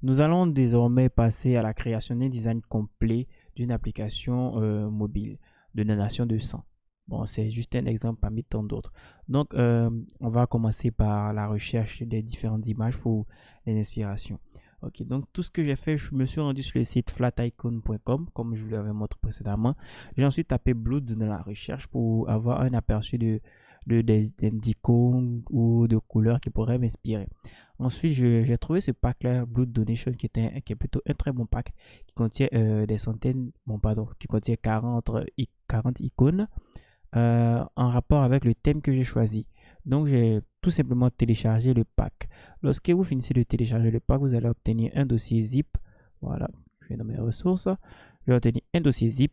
Nous allons désormais passer à la création d'un design complet d'une application mobile de donation de sang. Bon, c'est juste un exemple parmi tant d'autres. Donc, on va commencer par la recherche des différentes images pour les inspirations. Ok, donc tout ce que j'ai fait, je me suis rendu sur le site flaticon.com, comme je vous l'avais montré précédemment. J'ai ensuite tapé Blood dans la recherche pour avoir un aperçu d'icônes ou de couleurs qui pourraient m'inspirer. Ensuite, j'ai trouvé ce pack-là, Blood Donation, qui est plutôt un très bon pack, qui contient des centaines, bon, pardon, qui contient 40 icônes en rapport avec le thème que j'ai choisi. Donc, j'ai tout simplement téléchargé le pack. Lorsque vous finissez de télécharger le pack, vous allez obtenir un dossier zip. Voilà, je vais dans mes ressources. Je vais obtenir un dossier zip.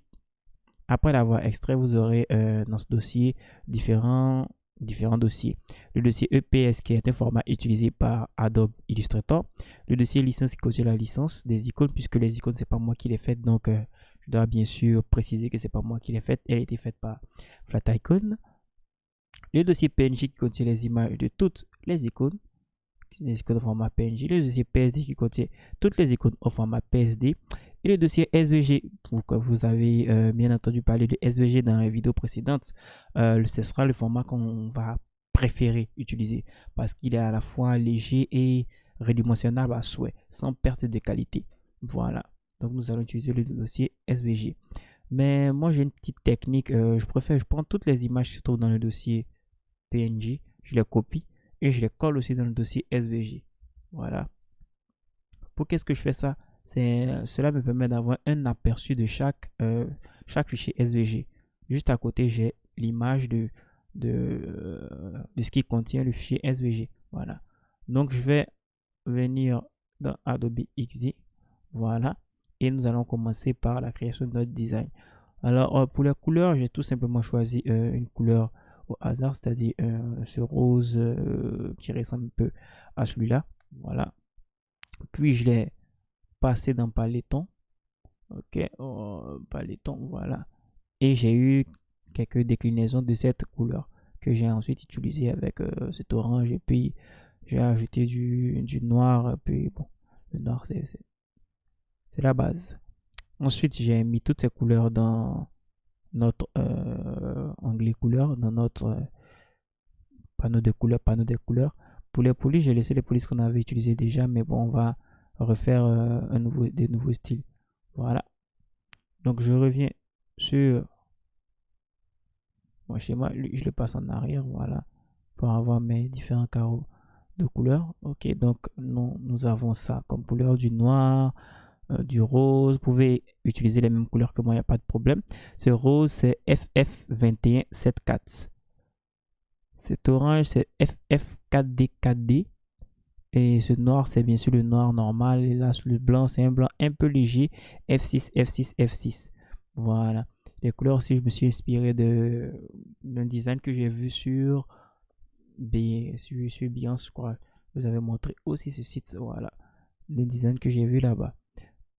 Après l'avoir extrait, vous aurez dans ce dossier différents dossiers. Le dossier EPS qui est un format utilisé par Adobe Illustrator. Le dossier licence qui contient la licence des icônes, puisque les icônes, c'est pas moi qui les faites. Donc, je dois bien sûr préciser que c'est pas moi qui les faites. Elle a été faite par Flaticon. Le dossier PNG qui contient les images de toutes les icônes au format PNG, le dossier PSD qui contient toutes les icônes au format PSD et le dossier SVG. Vous avez bien entendu parler de SVG dans les vidéos précédentes. Ce sera le format qu'on va préférer utiliser parce qu'il est à la fois léger et redimensionnable à souhait, sans perte de qualité. Voilà. Donc nous allons utiliser le dossier SVG. Mais moi j'ai une petite technique. Je prends toutes les images qui se trouvent dans le dossier PNG, je les copie et je les colle aussi dans le dossier SVG. Voilà. Pour qu'est-ce que je fais ça? Cela me permet d'avoir un aperçu de chaque fichier SVG. Juste à côté, j'ai l'image de ce qui contient le fichier SVG. Voilà. Donc, je vais venir dans Adobe XD. Voilà. Et nous allons commencer par la création de notre design. Alors, pour la couleur, j'ai tout simplement choisi une couleur au hasard, c'est-à-dire ce rose qui ressemble un peu à celui-là. Voilà. Puis, je l'ai passé dans Paletton. Ok, Paletton, voilà. Et j'ai eu quelques déclinaisons de cette couleur que j'ai ensuite utilisé avec cet orange. Et puis, j'ai ajouté du noir. Et puis, bon, le noir, c'est la base. Ensuite, j'ai mis toutes ces couleurs dans notre onglet couleurs, dans notre panneau des couleurs. Pour les polices, j'ai laissé les polices qu'on avait utilisées déjà, mais bon, on va refaire des nouveaux styles. Voilà. Donc, je reviens sur mon schéma, je le passe en arrière, voilà, pour avoir mes différents carreaux de couleurs. Ok, donc nous avons ça comme couleur du noir, du rose. Vous pouvez utiliser les mêmes couleurs que moi, il n'y a pas de problème. Ce rose, c'est FF2174. Cet orange, c'est FF4D4D. Et ce noir, c'est bien sûr le noir normal. Et là, le blanc, c'est un blanc un peu léger. F6, F6, F6. Voilà. Les couleurs aussi, je me suis inspiré d'un design que j'ai vu sur Behance, je crois. Vous avez montré aussi ce site. Voilà. Le design que j'ai vu là-bas.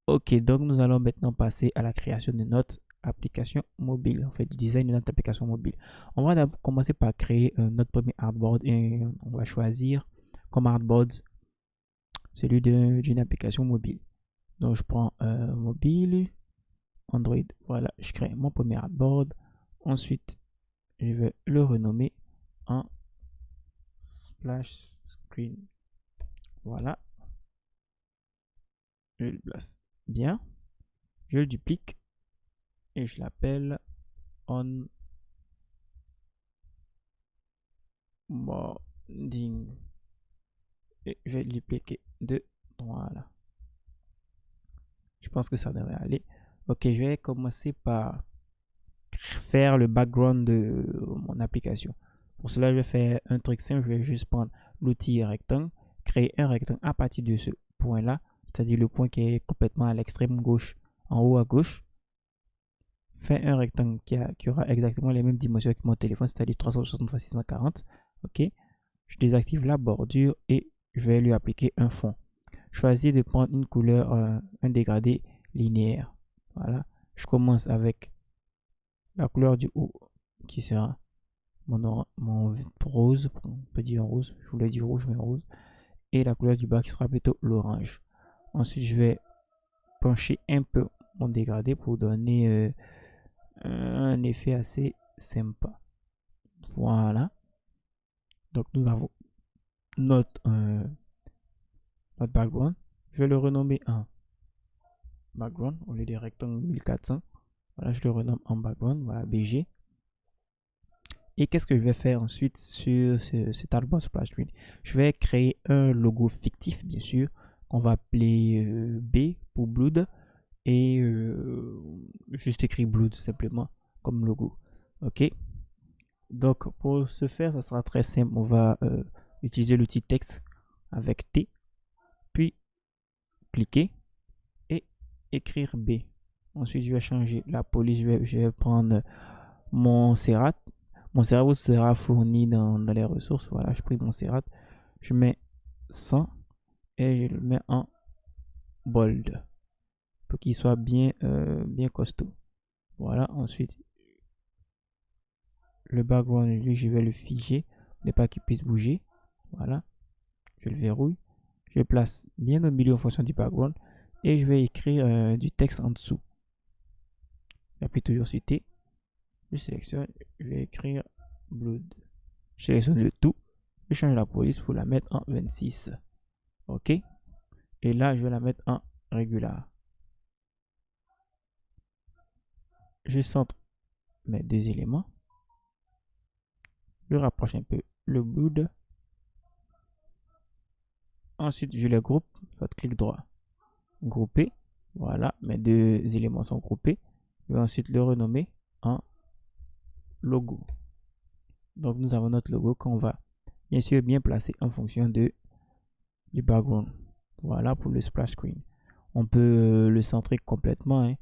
Ok, donc nous allons maintenant passer à la création de notre application mobile, en fait, du design de notre application mobile. On va d'abord commencer par créer notre premier artboard et on va choisir comme artboard celui d'une application mobile. Donc je prends mobile, Android, voilà, je crée mon premier artboard. Ensuite, je vais le renommer en splash screen. Voilà, je le place bien, je le duplique et je l'appelle onboarding. Et je vais le dupliquer de voilà. Je pense que ça devrait aller. Ok, je vais commencer par faire le background de mon application. Pour cela, je vais faire un truc simple. Je vais juste prendre l'outil rectangle, créer un rectangle à partir de ce point-là, c'est-à-dire le point qui est complètement à l'extrême gauche, en haut à gauche. Faire un rectangle qui aura exactement les mêmes dimensions que mon téléphone, c'est-à-dire 360 x 640. Ok. Je désactive la bordure et je vais lui appliquer un fond. Choisis de prendre une couleur, un dégradé linéaire. Voilà. Je commence avec la couleur du haut qui sera mon rose, on peut dire rose, je voulais dire rouge mais rose, et la couleur du bas qui sera plutôt l'orange. Ensuite, je vais pencher un peu mon dégradé pour donner un effet assez sympa. Voilà. Donc, nous avons notre background. Je vais le renommer en background au lieu des rectangles 1400. Voilà, je le renomme en background. Voilà, BG. Et qu'est-ce que je vais faire ensuite sur cet album splash screen? Je vais créer un logo fictif, bien sûr, qu'on va appeler B pour Blood et juste écrit Blood simplement comme logo. Ok. Donc pour ce faire, ça sera très simple. On va utiliser l'outil texte avec T, puis cliquer et écrire B. Ensuite, je vais changer la police. Je vais prendre mon Serrat. Mon Serrat sera fourni dans les ressources. Voilà, je pris mon Serrat. Je mets 100 et je le mets en bold pour qu'il soit bien costaud. Voilà, ensuite, le background, lui, je vais le figer, ne pas qu'il puisse bouger. Voilà, je le verrouille. Je le place bien au milieu en fonction du background et je vais écrire du texte en dessous. J'appuie toujours sur T. Je sélectionne, je vais écrire Blood. Je sélectionne le tout. Je change la police pour la mettre en 26. OK. Et là, je vais la mettre en régular. Je centre mes deux éléments. Je rapproche un peu le Blood. Ensuite, je les groupe. Soit clic droit. Grouper. Voilà, mes deux éléments sont groupés. Je vais ensuite le renommer en logo. Donc, nous avons notre logo qu'on va bien sûr bien placer en fonction du background. Voilà pour le splash screen. On peut le centrer complètement. Hein.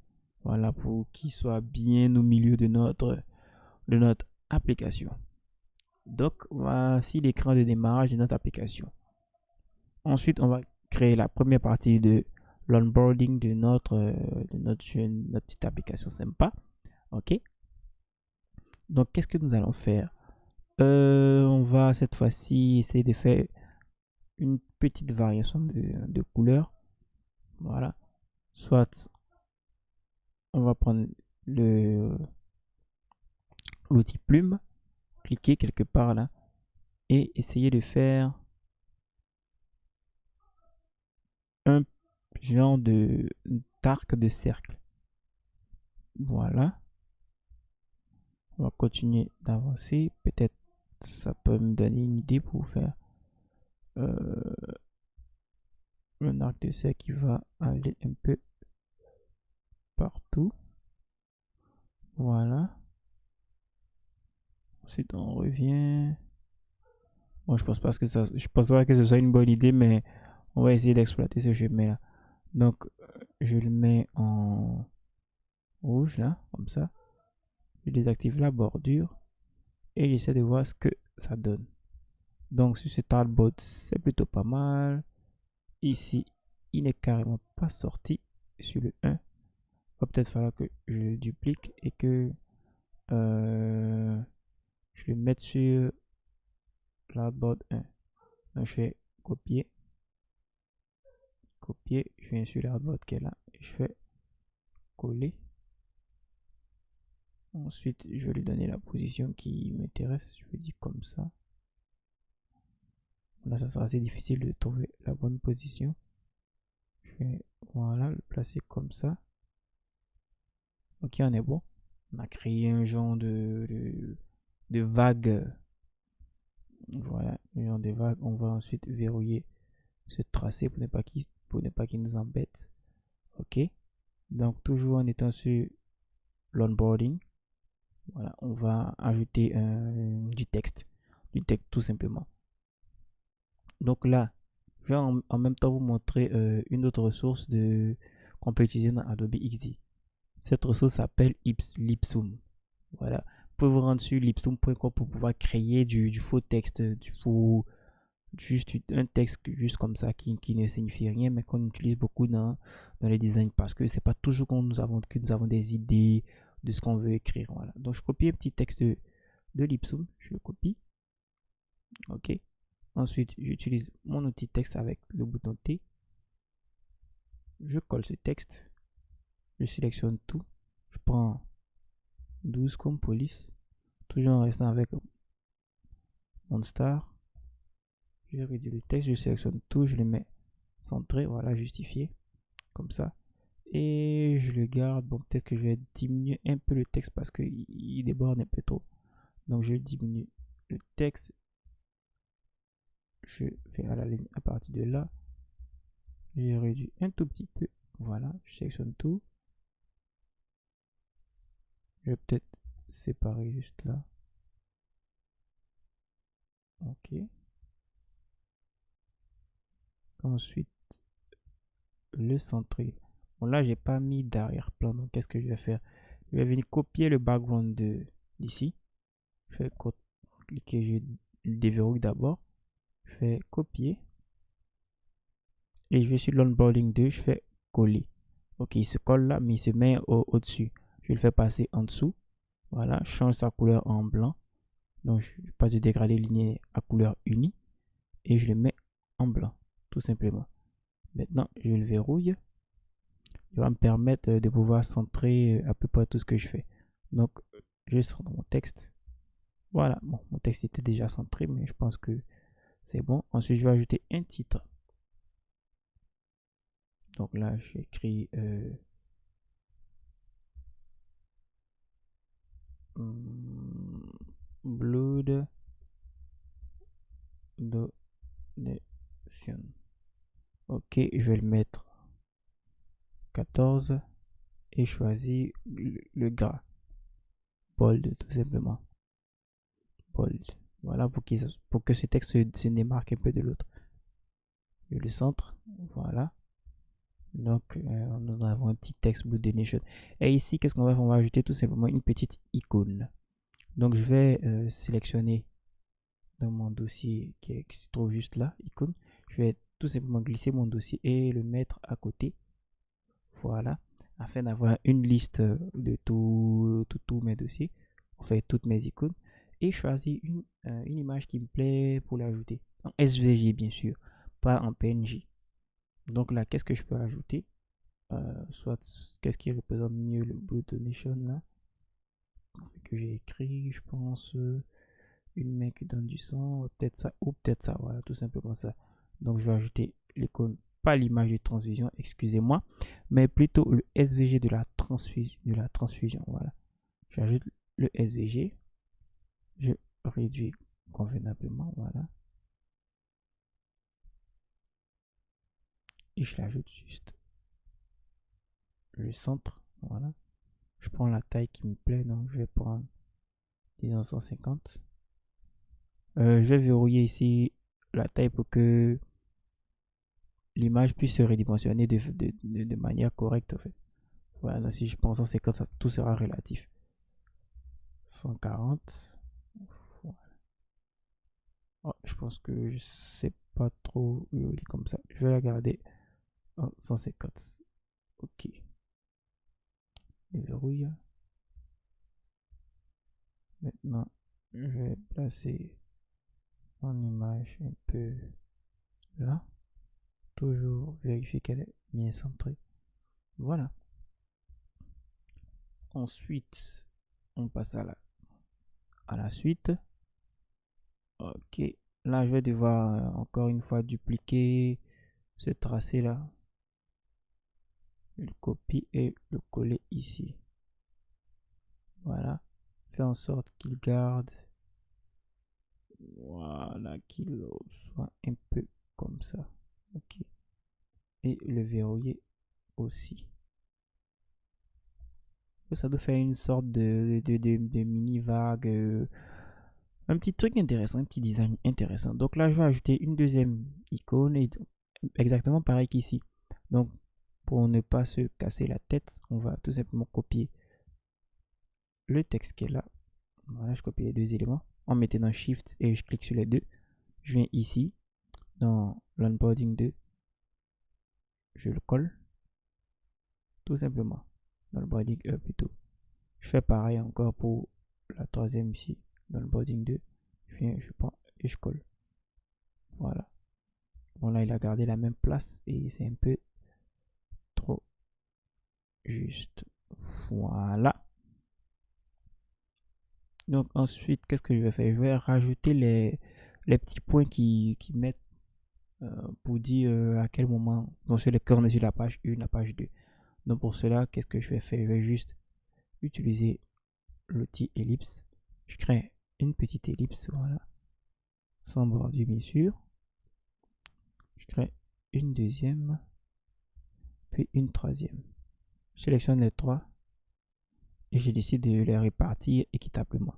Voilà pour qu'il soit bien au milieu de notre application. Donc, voici l'écran de démarrage de notre application. Ensuite, on va créer la première partie de l'onboarding de notre petite application sympa. OK. Donc, qu'est-ce que nous allons faire? On va cette fois-ci essayer de faire une petite variation de couleur. Voilà. Soit on va prendre l'outil plume, cliquer quelque part là et essayer de faire un genre d'arc de cercle. Voilà. On va continuer d'avancer. Peut-être ça peut me donner une idée pour faire un arc de cercle qui va aller un peu partout. Voilà. Ensuite, on revient. Bon, je pense pas que ce soit une bonne idée, mais on va essayer d'exploiter ce chemin là. Donc, je le mets en rouge là, comme ça. Je désactive la bordure et j'essaie de voir ce que ça donne. Donc, sur cet artboard, c'est plutôt pas mal. Ici, il n'est carrément pas sorti sur le 1. Il va peut-être falloir que je le duplique et que je le mette sur l'artboard 1. Donc, je fais copier, je viens sur l'artboard qui est là et je fais coller. Ensuite, je vais lui donner la position qui m'intéresse. Je vais dire comme ça. Là, ça sera assez difficile de trouver la bonne position. Je vais, voilà, le placer comme ça. Ok, on est bon. On a créé un genre de vague. Voilà, un genre de vague. On va ensuite verrouiller ce tracé pour ne pas qu'il nous embête. Ok. Donc, toujours en étant sur l'onboarding. Voilà, on va ajouter du texte. Du texte tout simplement. Donc là, je vais en même temps vous montrer une autre ressource qu'on peut utiliser dans Adobe XD. Cette ressource s'appelle Lipsum. Voilà. Vous pouvez vous rendre sur lipsum.com pour pouvoir créer du faux texte, juste un texte juste comme ça qui ne signifie rien, mais qu'on utilise beaucoup dans les designs parce que c'est pas toujours que nous avons des idées de ce qu'on veut écrire. Voilà. Donc je copie un petit texte de Lipsum, je le copie. Ok. Ensuite, j'utilise mon outil texte avec le bouton T. je colle ce texte, je sélectionne tout, je prends 12 comme police, toujours en restant avec mon star. Je réduis le texte, je sélectionne tout, je le mets centré, voilà, justifié, comme ça. Et je le garde. Bon, peut-être que je vais diminuer un peu le texte parce qu'il déborde un peu trop. Donc, je diminue le texte. Je vais à la ligne à partir de là. Je réduis un tout petit peu. Voilà, je sélectionne tout. Je vais peut-être séparer juste là. Ok. Ensuite, le centrer. Bon, là, j'ai pas mis d'arrière-plan. Donc, qu'est-ce que je vais faire? Je vais venir copier le background d'ici. Je vais cliquer, je déverrouille d'abord. Je fais copier. Et je vais sur l'onboarding 2, je fais coller. Ok, il se colle là, mais il se met au-dessus. Je le fais passer en dessous. Voilà, je change sa couleur en blanc. Donc, je passe du dégradé linéaire à couleur unie. Et je le mets en blanc, tout simplement. Maintenant, je le verrouille. Il va me permettre de pouvoir centrer à peu près tout ce que je fais. Donc, je centre mon texte. Voilà, bon, mon texte était déjà centré, mais je pense que c'est bon. Ensuite, je vais ajouter un titre. Donc là, j'écris Blood Donation. Ok, je vais le mettre 14 et choisir le gras. Bold, tout simplement. Bold. Voilà, pour que ce texte se démarque un peu de l'autre. Je le centre. Voilà. Donc, nous avons un petit texte Blood Donation. Et ici, qu'est-ce qu'on va faire? On va ajouter tout simplement une petite icône. Donc, je vais sélectionner dans mon dossier qui se trouve juste là, icône. Je vais tout simplement glisser mon dossier et le mettre à côté. Voilà, afin d'avoir une liste de tous mes dossiers, en fait toutes mes icônes, et choisir une image qui me plaît pour l'ajouter. En SVG bien sûr, pas en PNG. Donc là, qu'est-ce que je peux ajouter? Soit qu'est-ce qui représente mieux le Blood Donation là que j'ai écrit, je pense une main qui donne du sang, peut-être ça ou peut-être ça, voilà, tout simplement ça. Donc je vais ajouter l'icône, pas l'image de transfusion, excusez-moi, mais plutôt le SVG de la transfusion, voilà. J'ajoute le SVG, je réduis convenablement, voilà, et je l'ajoute juste le centre, voilà. Je prends la taille qui me plaît, donc je vais prendre disons 150. Je vais verrouiller ici la taille pour que l'image puisse se redimensionner de manière correcte en fait. Voilà, donc si je pense en 50, ça, tout sera relatif. 140. Voilà. Oh, je pense que je sais pas trop comme ça. Je vais la garder en 150. Ok. Je verrouille. Maintenant, je vais placer mon image un peu là. Toujours vérifier qu'elle est bien centrée. Voilà. Ensuite, on passe à la suite. Ok. Là, je vais devoir encore une fois dupliquer ce tracé là. Je le copie et le coller ici. Voilà. Faire en sorte qu'il garde. Voilà, qu'il soit un peu comme ça. Ok. Et le verrouiller aussi. Ça doit faire une sorte de mini vague. Un petit truc intéressant, un petit design intéressant. Donc là, je vais ajouter une deuxième icône, exactement pareil qu'ici. Donc, pour ne pas se casser la tête, on va tout simplement copier le texte qui est là. Voilà, je copie les deux éléments en mettant Shift et je clique sur les deux. Je viens ici, dans l'onboarding 2, je le colle, tout simplement. Dans le boarding 1 plutôt. Je fais pareil encore pour la troisième ici, dans le boarding 2. Je viens, je prends et je colle. Voilà. Bon, là, il a gardé la même place et c'est un peu juste. Voilà. Donc ensuite, qu'est-ce que je vais faire? Je vais rajouter les petits points qui mettent pour dire à quel moment, donc sur lesquels on est sur la page 1, la page 2. Donc pour cela, qu'est-ce que je vais faire? Je vais juste utiliser l'outil ellipse. Je crée une petite ellipse, voilà, sans bordure bien sûr. Je crée une deuxième, puis une troisième. Je sélectionne les trois et je décide de les répartir équitablement.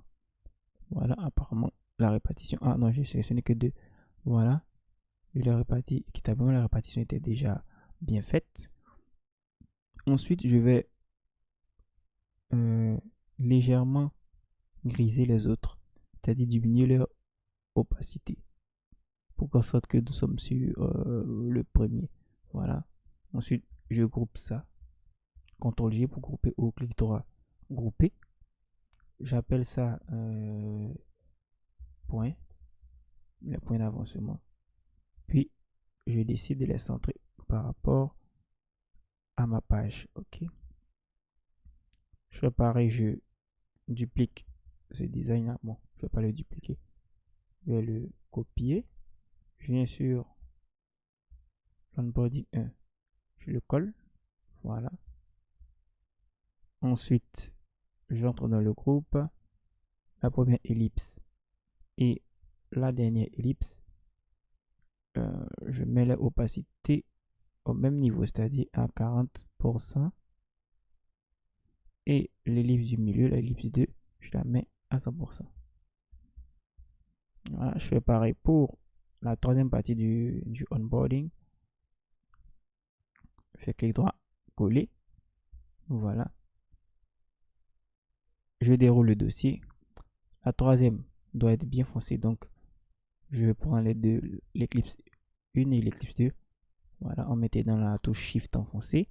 Voilà, apparemment la répartition. Ah non, j'ai sélectionné que deux. Voilà, je les répartis équitablement. La répartition était déjà bien faite. Ensuite, je vais légèrement griser les autres, c'est-à-dire diminuer leur opacité pour qu'en sorte que nous sommes sur le premier. Voilà. Ensuite, je groupe ça. CTRL G pour grouper au clic droit. Grouper. J'appelle ça point, les points d'avancement. Puis, je décide de les centrer par rapport à ma page. OK. Je fais pareil, je duplique ce design là. Bon, je ne vais pas le dupliquer. Je vais le copier. Je viens sur l'onboarding 1. Je le colle. Voilà. Ensuite, j'entre dans le groupe. La première ellipse et la dernière ellipse. Je mets l'opacité au même niveau, c'est-à-dire à 40%. Et l'ellipse du milieu, l'ellipse 2, je la mets à 100%. Voilà, je fais pareil pour la troisième partie du onboarding. Je fais clic droit, coller. Voilà. Je déroule le dossier. La troisième doit être bien foncée, donc je vais prendre les deux, l'éclipse 1 et l'éclipse 2. Voilà, on mettait dans la touche Shift enfoncé.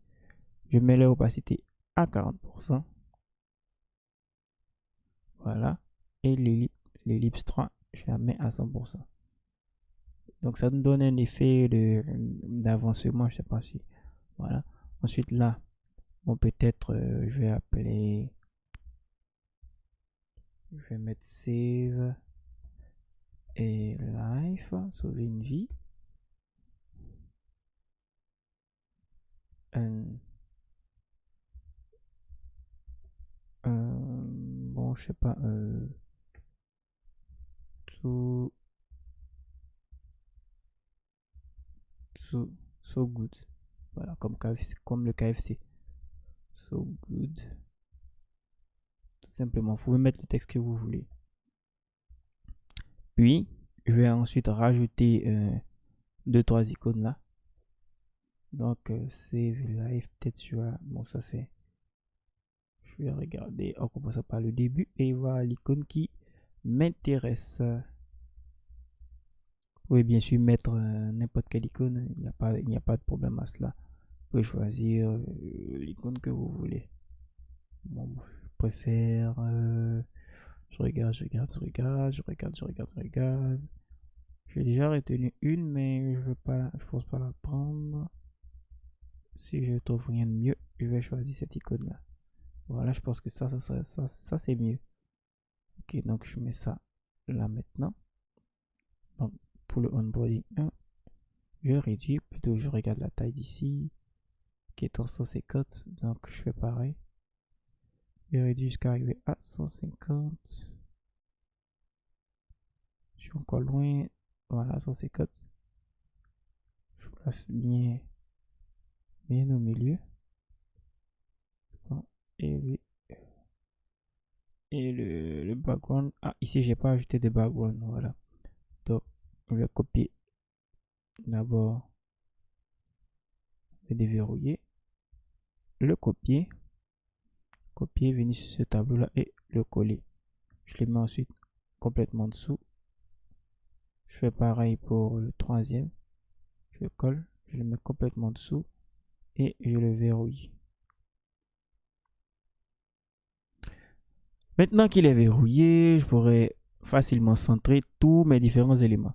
Je mets l'opacité à 40%. Voilà. Et l'ellipse 3, je la mets à 100%. Donc ça nous donne un effet d'avancement, je sais pas si. Voilà. Ensuite là, bon peut-être je vais appeler, je vais mettre save et life, sauver une vie. Bon, je sais pas. So good. Voilà, comme le KFC. So good. Tout simplement, vous pouvez mettre le texte que vous voulez. Puis, je vais ensuite rajouter 2-3 icônes là. Donc, save live, peut-être sur. Bon, ça c'est. Je vais regarder en commençant par le début et voir l'icône qui m'intéresse. Vous pouvez bien sûr mettre n'importe quelle icône, il n'y a pas de problème à cela. Vous pouvez choisir l'icône que vous voulez. Bon, je préfère. Je regarde. J'ai déjà retenu une, mais je pense pas la prendre. Si je trouve rien de mieux, je vais choisir cette icône là. Voilà, je pense que ça c'est mieux. Ok, donc je mets ça là maintenant. Donc pour le onboarding 1, je réduis, plutôt je regarde la taille d'ici, qui est en 150, donc je fais pareil. Je réduis jusqu'à arriver à 150. Je suis encore loin. Voilà, 150. Je place bien au milieu. Bon, et le background. Ah, ici, j'ai pas ajouté de background. Voilà. Donc, je vais copier d'abord, le déverrouiller, le copier, venir sur ce tableau là et le coller. Je le mets ensuite complètement dessous. Je fais pareil pour le troisième. Je le colle, je le mets complètement dessous et je le verrouille. Maintenant qu'il est verrouillé, je pourrais facilement centrer tous mes différents éléments.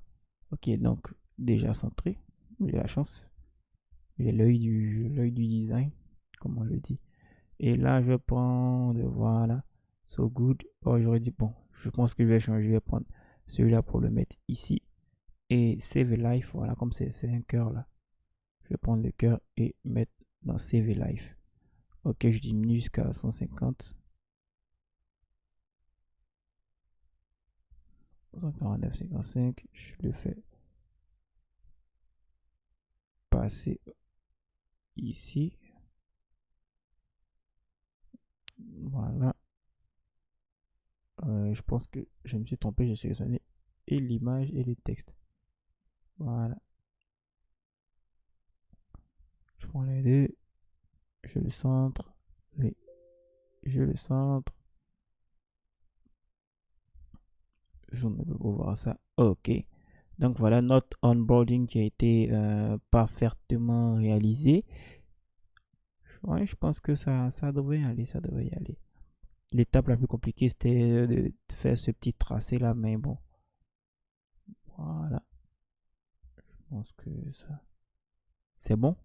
Ok, donc déjà centré, j'ai la chance. J'ai l'œil du design, comme on le dit. Et là, je vais prendre, voilà, so good. Oh, j'aurais dit, bon, je pense que je vais changer. Je vais prendre celui-là pour le mettre ici. Et save a life, voilà, comme c'est un cœur là. Je vais prendre le cœur et mettre dans save a life. Ok, je diminue jusqu'à 150. 149, 55. Je le fais passer ici. Voilà. Je pense que je me suis trompé. J'ai sélectionné et l'image et les textes. Voilà. Je prends les deux. Je le centre. Oui. Je le centre. Je me peux voir ça. Ok. Donc voilà notre onboarding qui a été parfaitement réalisé. Ouais, je pense que ça devrait aller. Ça devrait y aller. L'étape la plus compliquée, c'était de faire ce petit tracé là, mais bon. Voilà. Je pense que ça, c'est bon.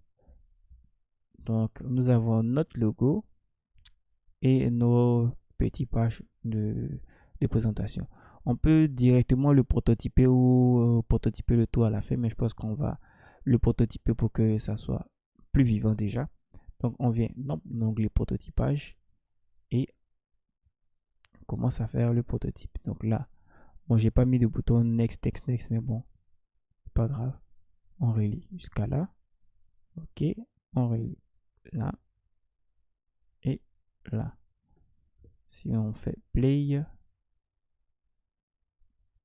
Donc, nous avons notre logo et nos petits pages de présentation. On peut directement le prototyper ou prototyper le tout à la fin, mais je pense qu'on va le prototyper pour que ça soit plus vivant déjà. Donc, on vient dans l'onglet prototypage et on commence à faire le prototype. Donc là, bon, j'ai pas mis de bouton next, next, next, mais bon, pas grave. On relie jusqu'à là. Ok, on relie là et là. Si on fait play,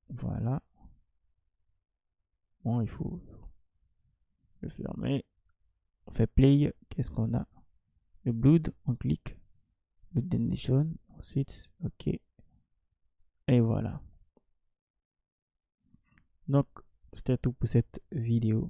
voilà. Bon, il faut le fermer. On fait play. Qu'est-ce qu'on a? Le blood, on clique. Le donation. Ensuite, ok. Et voilà. Donc, c'était tout pour cette vidéo.